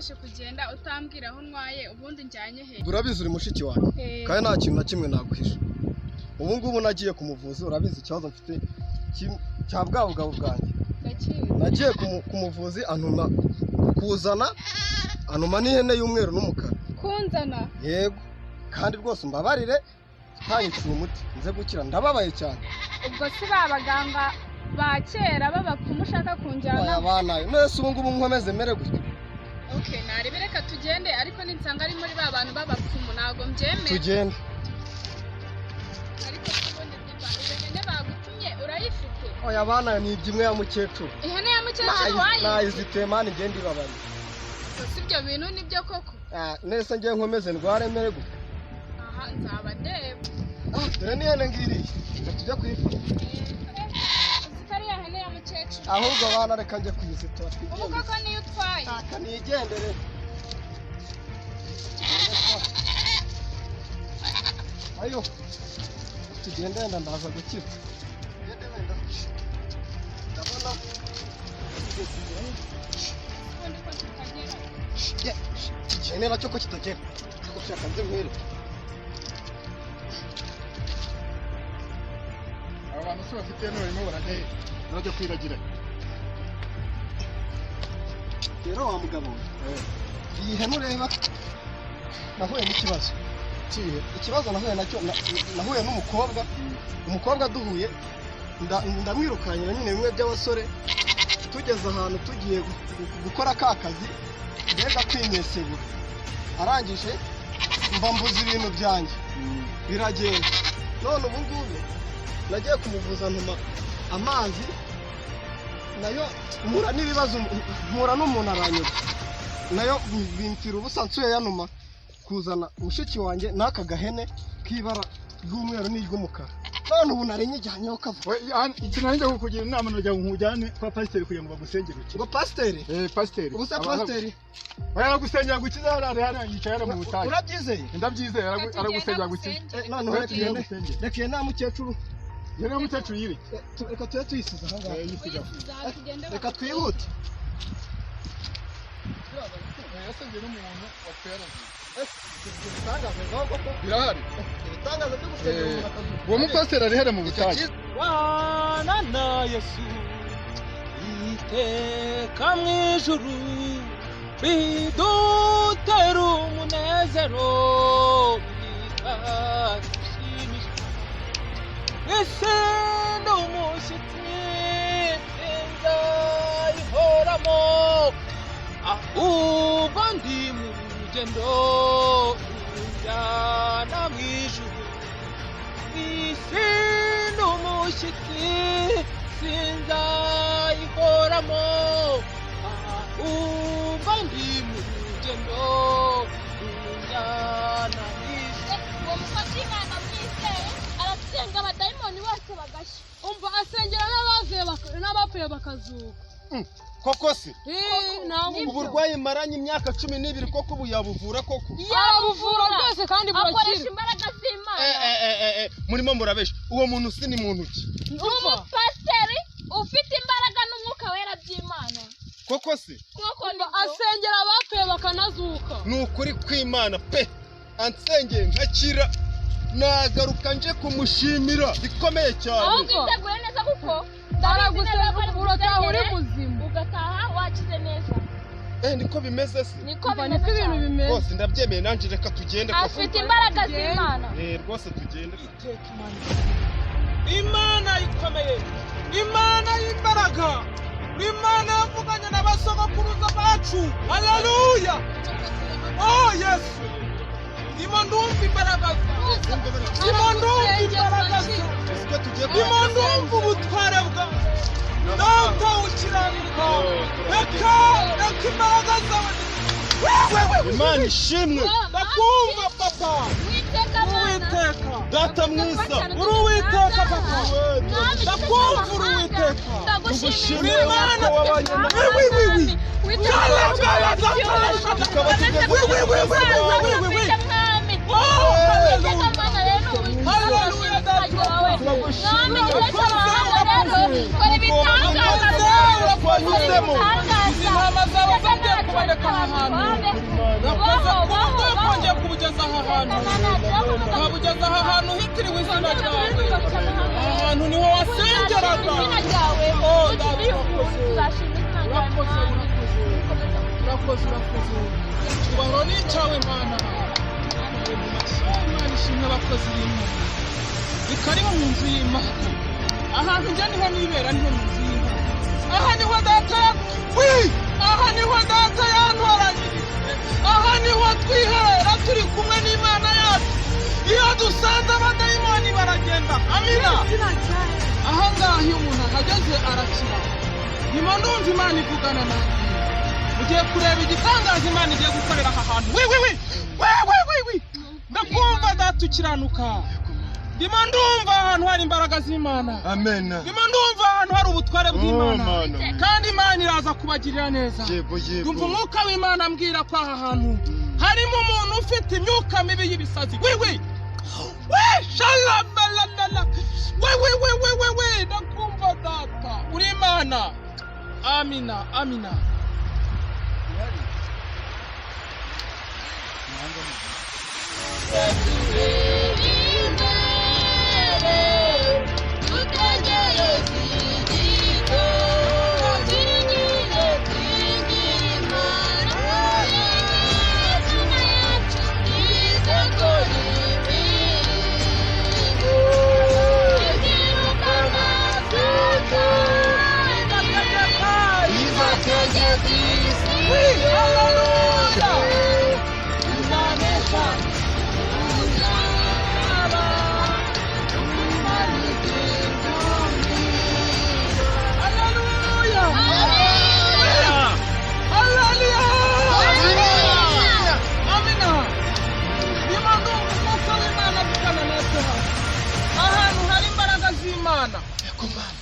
wafashe kugenda utambwira aho ntwaye ubundi njyanye he? Urabizi uri mushiki wanjye kandi nta kintu na kimwe naguhisha. Ubu ngubu nagiye kumuvuza, urabizi ikibazo mfite cya bwabugabo bwanjye. Nagiye kumuvuzi antuma kuzana antuma n'ihene y'umweru n'umukara. Kunzana? Yego. Kandi rwose mbabarire ntanyiciye umuti nze gukira, ndababaye cyane. Ubwo si babaganga ba kera babapfumu ushaka kunjyana? Oya bana, nese ubu ngubu nkomeze mere gutyo. Okay, narebe reka tugende, ariko ninsanga ari muri ba bantu babapfumu ntago mbyemera. Tugende. Ariko tubundi ihene bagutumye urayifite? Oya bana, ni ibyimwe ya mukecuru. Ihene ya mukecuru wayi? Nayizite mani ngende ibabaye. Si ibyo bintu nibyo koko? Nese ngiye nkomeze ndware mere gutyo. Aha nzaba ndeba. Dore ni ihene ngiri. Tujya kuyifata. Zitari ya hene ya mukecuru. Ahubwo bana reka njye kuyizitora. Ubu koko niyo utwaye? Kanigendere. Ayo. Tugende wenda ndaza gukira. Tugende wenda. Ndabona. Tugende nacyo ko kitagera. Gushaka nze mwere. Abantu se bafite n'urimo baragaye. Najya kwiragira. Rero wa mugabo. Iyi hene ureba. Nahuye n'ikibazo. Ikibazo nahuye nacyo nahuye n'umukobwa. Umukobwa duhuye ndamwirukanye nyine bimwe by'abasore. Tugeze ahantu tugiye gukora ka kazi. Mbega kwinyesegura. Arangije mba mbuze ibintu byanjye. Biragenda. None ubu ngubu nagiye kumuvuza ntuma amazi nayo mpura n'ibibazo, mpura n'umuntu aranyura nayo bimfira ubusa nsuye yanuma kuzana mushiki wanjye n'aka gahene k'ibara ry'umweru n'iry'umukara. None ubu nari nyijyanyeho kava. Ikinanjye kukugira inama najya nkujyane kwa pasiteri kugira ngo bagusengere iki. Ngo pasiteri? Pasiteri. Ubu se pasiteri? Oya gusengera gukiza hano yicaye mu butayu. Urabyizeye? Ndabyizeye aragusengera gukiza. None tugende. Reka na mukecuru. Yari mukecuru yiri. Reka tuye tuyisiza aha ngaha. Yisiga. Reka twihute. Yasengeye n'umuntu wapferaze. Ibitangaza ngaho koko birahari. Ibitangaza byo gusengera umuntu akazuka. Uwo mupasiteri ari here mu butayu. Bana na Yesu iteka mu ijuru bidutera umunezero bikadushimisha. Ese ndi umushyitsi sinzayihoramo, ahubwo ndi mu rugendo runjyana mu ijuru. Isi ndi umushyitsi sinzayihoramo, ahubwo ndi mu rugendo runjyana mu ijuru. Uwo mukozi w'Imana mwizeye arasenga abadayimoni bose bagashya. Umva asengera n'abapfuye bakazuka. Koko se? Uburwayi maranye imyaka 12 koko ubu yabuvura koko? Yabuvura rwose kandi burakira. Akoresha imbaraga z'Imana. Murimo murabesha. Uwo muntu si ni muntu ki? Umupasiteri ufite imbaraga n'umwuka wera by'Imana. Koko se? Koko asengera abapfuye bakanazuka. Ni ukuri kw'Imana pe. Ansengeye nkakira. Nagaruka nje kumushimira bikomeye cyane. Aho biteguye neza kuko Aragusengera urataha uri muzima. Ugataha wakize neza. Niko bimeze se? Niko ibintu bimeze. Rwose ndabyemeye nanje reka tugende koko. Afite imbaraga z'Imana. Rwose tugende. Imana ikomeye, Imana y'imbaraga, Imana yavuganye n'abasogokuruza bacu. Haleluya! Oh Yesu! Ndimo ndumva imbaraga zawe. Ndimo ndumva imbaraga zawe. Ndimo ndumva ubutware bwawe. Data ukiranuka. Reka imbaraga zawe. Imana ishimwe. Ndakumva papa. Uwiteka. Data mwiza. Uri Uwiteka papa. Ndakumva uri Uwiteka. Tugushimire Imana wabanyana. kukwereka aha hantu nakoze kuburyo kongeye kubugeza aha hantu ukabugeza aha hantu hitiriwe izina ryawe aha hantu niho wasengeraga urakoze icyubahiro ni icyawe mana imana ishimwe abakozi b'imana bikariho mu nzu y'imana ahantu njya niho nibera niho mu nzu y'imana aha niho data aha niho data yantoranyirije aha niho twihera turi kumwe n'imana yacu iyo dusanze abadayimoni baragenda amina aha ngaha iyo umuntu ahageze arakira nyuma ndumva imana ivugana nawe ugiye kureba igitangaza imana igiye gukorera aha hantu ndakumva data ukiranuka ndimo ndumva ahantu hari imbaraga z'imana amen ndimo ndumva ahantu hari ubutware bw'imana kandi imana iraza kubagirira neza ndumva umwuka w'imana ambwira ko aha hantu harimo umuntu ufite imyuka mibi y'ibisazi shalamalala ndakumva data uri imana amina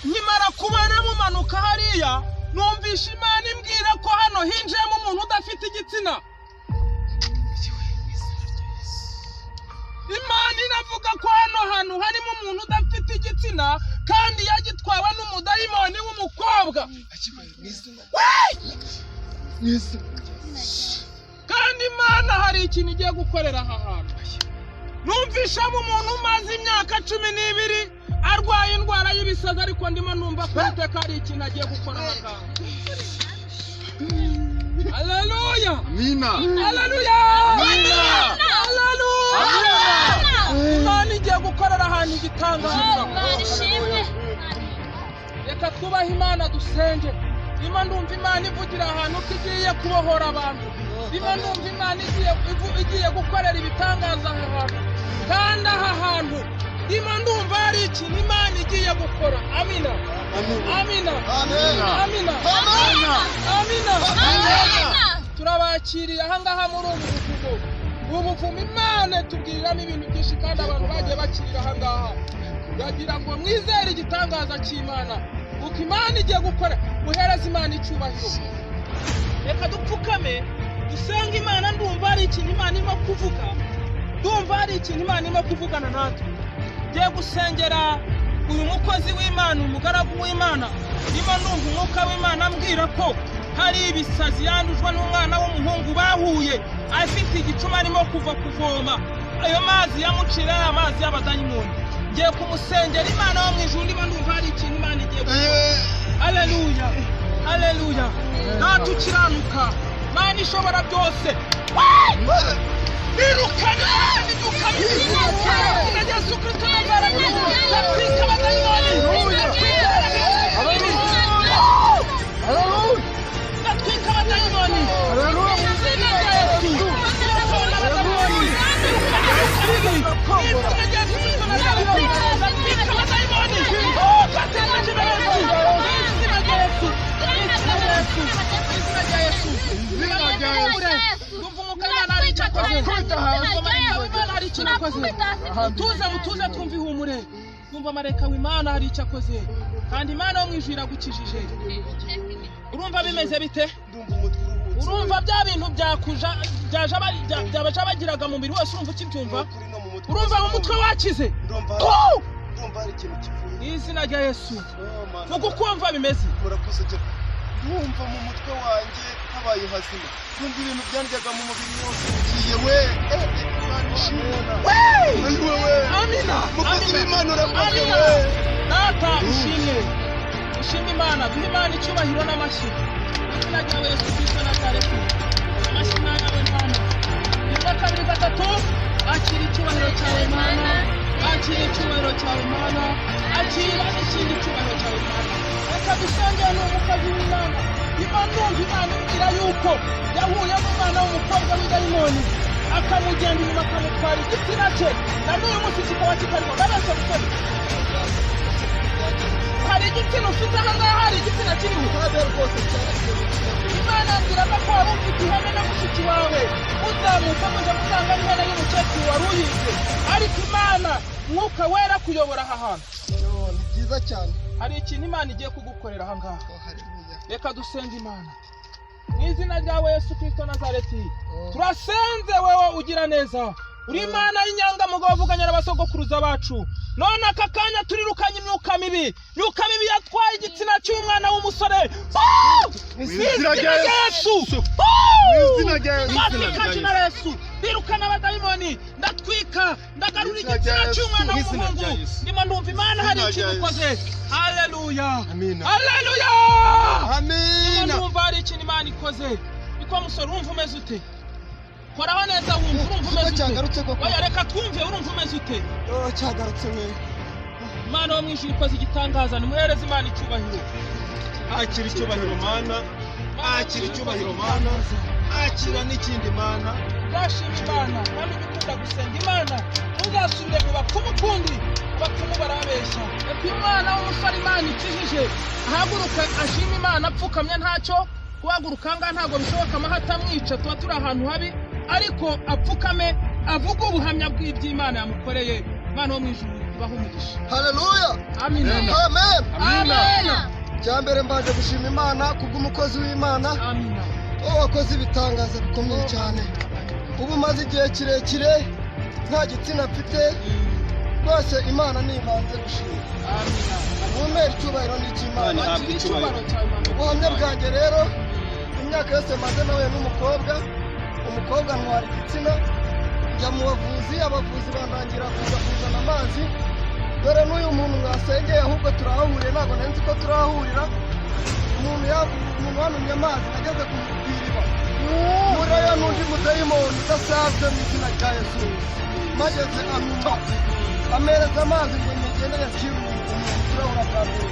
nkimara kubona mumanuka hariya numvisha imana imbwira ko hano hinjiyemo umuntu udafite igitsina imana inavuga ko hano hantu harimo umuntu udafite igitsina kandi yagitwawe n'umudayimoni w'umukobwa kandi imana hari ikintu igiye gukorera aha hantu numvishamo umuntu umaze imyaka 12 arwaye indwara y'ibisazi ariko ndimo numva ko iteka hari ikintu agiye gukora aha ngaha haleluya haleluya imana igiye gukorera ahantu igitangaza reka twubahe imana dusenge ndimo ndumva imana ivugira ahantu ko igiye kubohora abantu ndimo ndumva imana igiye gukorera ibitangaza aha hantu kandi aha hantu ndimo ndumva hari ikintu imana igiye gukora amina turabakiriye aha ngaha muri ubu buvumo imana tubwiriramo ibintu byinshi kandi abantu bagiye bakirira aha ngaha uragira ngo mwizere igitangaza cy'imana uko imana igiye gukora muhereze imana icyubahiro reka dupfukame dusenge imana ndumva hari ikintu imana irimo kuvuga ndumva hari ikintu imana irimo kuvugana natwe ngiye gusengera uyu mukozi w'imana umugaragu w'imana ndimo ndumva umwuka w'imana ambwira ko hari ibisazi yandujwe n'umwana w'umuhungu bahuye afite igicuma arimo kuva kuvoma ayo mazi yamucira amazi y'abadayimoni ngiye kumusengera imana wo mu ijuru ndimo ndumva hari ikintu imana igiye gukora haleluya natwe ukiranuka mana ishobora byose birukana imyuka mibi na Yesu Kristo n'abaramu batwika abadayimoni batwika abadayimoni tuze twumva ihumure twumva marayika w'imana hari icyo akoze kandi imana wo mu ijuru iragukijije urumva bimeze bite urumva bya bintu byabaja bagiraga mu mubiri wose urumva ukibyumva urumva mu mutwe wakize ndumva hari ikintu kivuye izina rya Yesu vuga ukumva bimeze murakoze numva mu mutwe wanjye habaye hazima, numva ibintu byandyaga mu mubiri wose bigiye we. Amina. Mukozi w'Imana urakoze Amina. we. Data ushimwe Imana, duhe Imana icyubahiro n'amashyi izina ryawe Yesu Kristo Nazareti. Amashyi n'ayawe Mana. Rimwe kabiri gatatu, akira icyubahiro cyawe Mana, akira icyubahiro cyawe Mana, akira n'ikindi cyubahiro cyawe Mana. Reka dusengere n'umukozi w'Imana. Imana numva Imana igira yuko yahuye n'umwana w'umukobwa w'idayimoni akamugenda inyuma akamutwara igitsina cye, na n'uyu munsi kikaba kitarimo. Ndabasha gusoma hari igitsina ufite aha ngaha, hari igitsina kiriho. Imana yambwiraga ko wari ufite ihene na mushiki wawe uzamuka muje gutanga n'ihene y'umukecuru wari uyize, ariko Imana Mwuka Wera kuyobora aha hantu. Ni byiza cyane. Hari ikintu Imana igiye kugukorera aha ngaha. Haleluya. Reka dusenge Imana mu izina ryawe Yesu Kristo Nazareti. Turasenze wewe ugira neza, uri Imana y'inyangamugayo wavuganye n'abasogokuruza bacu. None aka kanya turirukanye imyuka mibi yatwaye igitsina cy'umwana w'umusore mu izina rya Yesu. Birukana abadayimoni, ndatwika, ndagarura igitsina cy'umwana w'umuhungu. Ndimo ndumva Imana hari ikintu ukoze. Haleluya. Haleluya. Ndimo ndumva hari ikintu Imana ikoze. Niko musore, urumva umeze ute? Koraho neza wumva, urumva umeze ute? Oya reka twumve, urumva umeze ute? Cyagarutse we. Imana wo mu ijuru ikoze igitangaza, nimuhereze Imana icyubahiro. Akira icyubahiro Mana, akira icyubahiro Mana, akira n'ikindi Mana. Urashima Imana kandi ugikunda gusenga Imana, ntuzasubire mu bapfumu ukundi, abapfumu barabeshya. Reka umwana w'umusore Imana ikijije ahaguruka ashima Imana apfukamye, ntacyo guhaguruka ngaha ntabwo bishoboka, amahata amwica, tuba turi ahantu habi, ariko apfukame avuga ubuhamya bw'iby'Imana yamukoreye. Imana wo mu ijuru ibahe umugisha. Haleluya. Amina. Amen. Amina. Cyambere mbaje gushima Imana kubw'umukozi w'Imana. Amina. Wakoze ibitangaza bikomeye cyane. Ubu maze igihe kirekire nta gitsina mfite, rwose Imana nibanze gushima. Amina. Umwere icyubahiro n'ikimana. Ubuhamya bwanjye rero, imyaka yose maze nawe n'umukobwa, umukobwa ntwara igitsina, njya mu bavuzi, abavuzi bandangira kuza kuzana amazi. Dore n'uyu muntu mwasengeye ahubwo turahahuriye, ntabwo nari nzi ko turahahurira. Umuntu wanumye amazi, nageze ku iriba. Murayo n'undi mudayimoni udasanzwe mu izina rya Yesu. Mageze anuma, amereza amazi ngo mugende yakire turahura bwa mbere.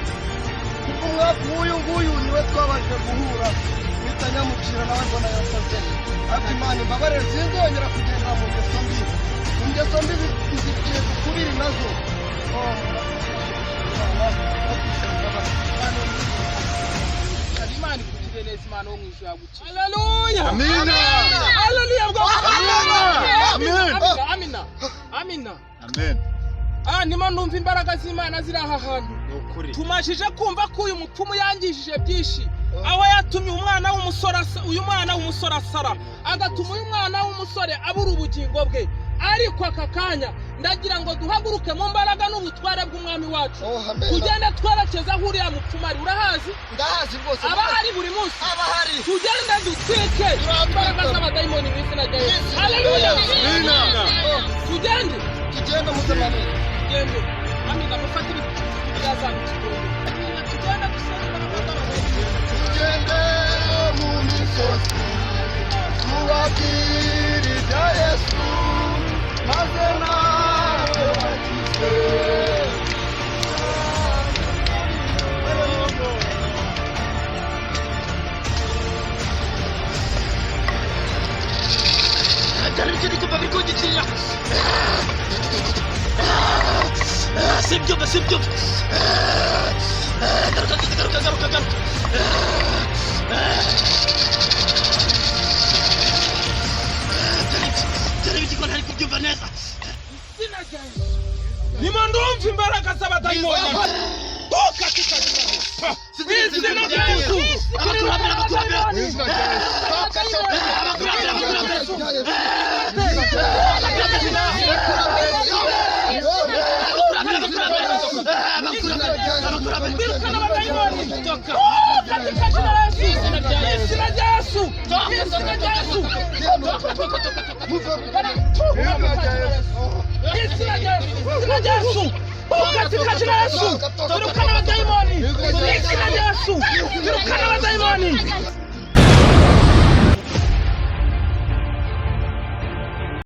Umwaka w'uyu nguyu niwe twabanje guhura, mpita nyamucira nawe mbona yasaze. Ariko Imana imbabarire, sinzongera kugendera mu ngeso mbi. Ingeso mbi ziciye kubiri nazo. Imana ikugirire neza, Imana wo mu ijuru yagukiza. Haleluya. Amina. Haleluya. Amen. Amina. Amina. Amen. Ndimo numva imbaraga z'Imana ziri aha hantu. Tumajije kumva ko uyu mupfumu yangishije byinshi, aho yatumye uyu mwana w'umusore asara, agatuma uyu mwana w'umusore abura ubugingo bwe. Ariko aka kanya ndagira ngo duhaguruke mu mbaraga n'ubutware bw'umwami wacu, tugende twerekeza aho uriya mupfumu ari. Urahazi? Ndahazi rwose. Aba hari buri munsi. Aba hari. Tugende dutwike imbaraga z'abadayimoni mu izina rya Yesu. Haleluya. Tugende muzamane. Tugende. Amina, mufate ibiti byazamukirwe. Tugende dusenga imbaraga z'abadayimoni. Tugende mu misozi, tubabwire ibya Yesu, maze nawe wakize. Sibyo. Garuka. Tariki ntari kubyumva neza. Ndimo ndumva imbaraga z'abadayimoni. Toka kikagenda. Izina rya Yesu. Birukana abadayimoni. katika jina la Yesu. Izina rya Yesu. Izina rya Yesu. Izina rya Yesu. Katika jina la Yesu. Turukana abadayimoni. Izina rya Yesu. Turukana abadayimoni.